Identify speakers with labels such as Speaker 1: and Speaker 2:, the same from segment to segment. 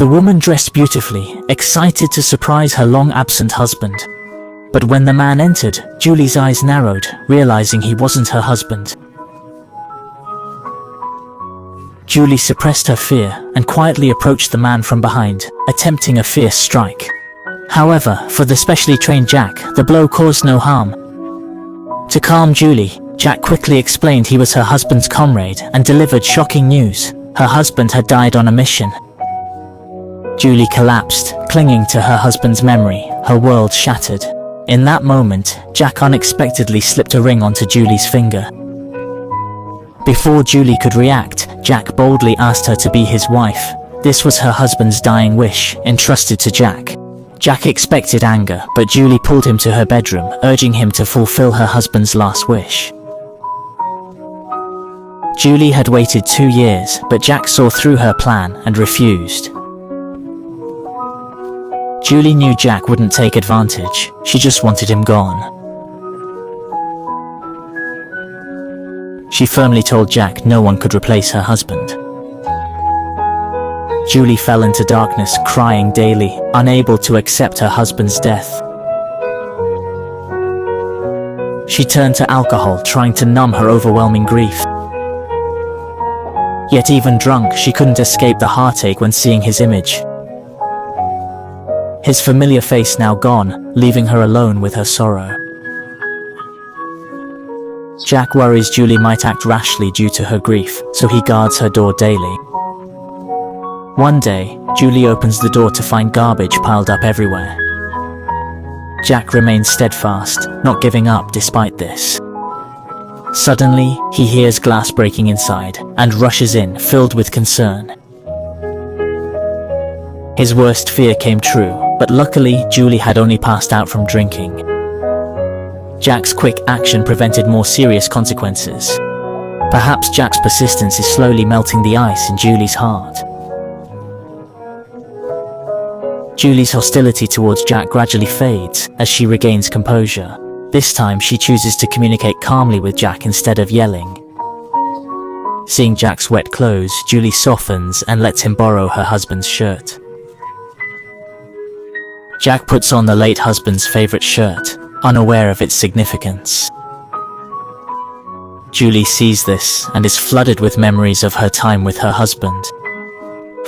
Speaker 1: The woman dressed beautifully, excited to surprise her long-absent husband. But when the man entered, Julie's eyes narrowed, realizing he wasn't her husband. Julie suppressed her fear and quietly approached the man from behind, attempting a fierce strike. However, for the specially trained Jack, the blow caused no harm. To calm Julie, Jack quickly explained he was her husband's comrade and delivered shocking news. Her husband had died on a mission. Julie collapsed, clinging to her husband's memory, her world shattered. In that moment, Jack unexpectedly slipped a ring onto Julie's finger. Before Julie could react, Jack boldly asked her to be his wife. This was her husband's dying wish, entrusted to Jack. Jack expected anger, but Julie pulled him to her bedroom, urging him to fulfill her husband's last wish. Julie had waited 2 years, but Jack saw through her plan and refused. Julie knew Jack wouldn't take advantage, she just wanted him gone. She firmly told Jack no one could replace her husband. Julie fell into darkness, crying daily, unable to accept her husband's death. She turned to alcohol, trying to numb her overwhelming grief. Yet even drunk, she couldn't escape the heartache when seeing his image. His familiar face now gone, leaving her alone with her sorrow. Jack worries Julie might act rashly due to her grief, so he guards her door daily. One day, Julie opens the door to find garbage piled up everywhere. Jack remains steadfast, not giving up despite this. Suddenly, he hears glass breaking inside, and rushes in, filled with concern. His worst fear came true, but luckily, Julie had only passed out from drinking. Jack's quick action prevented more serious consequences. Perhaps Jack's persistence is slowly melting the ice in Julie's heart. Julie's hostility towards Jack gradually fades as she regains composure. This time she chooses to communicate calmly with Jack instead of yelling. Seeing Jack's wet clothes, Julie softens and lets him borrow her husband's shirt. Jack puts on the late husband's favorite shirt, unaware of its significance. Julie sees this and is flooded with memories of her time with her husband.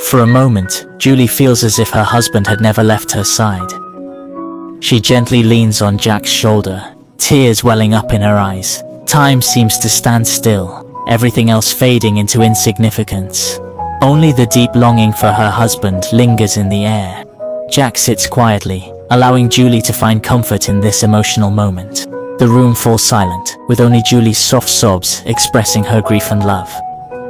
Speaker 1: For a moment, Julie feels as if her husband had never left her side. She gently leans on Jack's shoulder, tears welling up in her eyes. Time seems to stand still, everything else fading into insignificance. Only the deep longing for her husband lingers in the air. Jack sits quietly, allowing Julie to find comfort in this emotional moment. The room falls silent, with only Julie's soft sobs expressing her grief and love.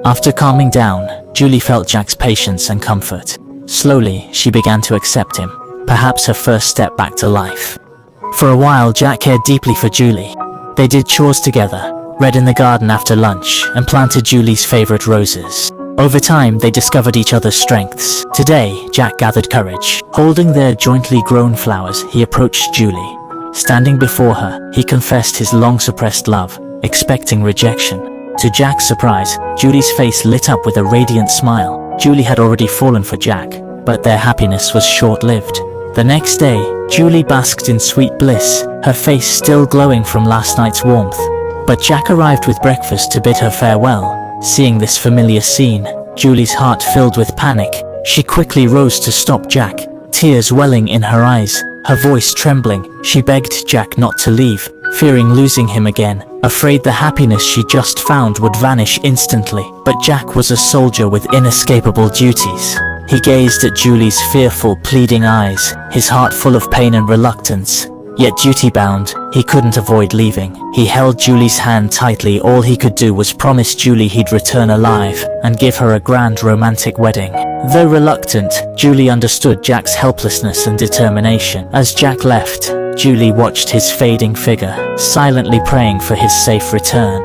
Speaker 1: After calming down, Julie felt Jack's patience and comfort. Slowly, she began to accept him, perhaps her first step back to life. For a while, Jack cared deeply for Julie. They did chores together, read in the garden after lunch, and planted Julie's favorite roses. Over time, they discovered each other's strengths. Today, Jack gathered courage. Holding their jointly grown flowers, he approached Julie. Standing before her, he confessed his long-suppressed love, expecting rejection. To Jack's surprise, Julie's face lit up with a radiant smile. Julie had already fallen for Jack, but their happiness was short-lived. The next day, Julie basked in sweet bliss, her face still glowing from last night's warmth. But Jack arrived with breakfast to bid her farewell. Seeing this familiar scene, Julie's heart filled with panic. She quickly rose to stop Jack, tears welling in her eyes, her voice trembling. She begged Jack not to leave, fearing losing him again, afraid the happiness she just found would vanish instantly. But Jack was a soldier with inescapable duties. He gazed at Julie's fearful, pleading eyes, his heart full of pain and reluctance. Yet duty-bound, he couldn't avoid leaving. He held Julie's hand tightly. All he could do was promise Julie he'd return alive and give her a grand romantic wedding. Though reluctant, Julie understood Jack's helplessness and determination. As Jack left, Julie watched his fading figure, silently praying for his safe return.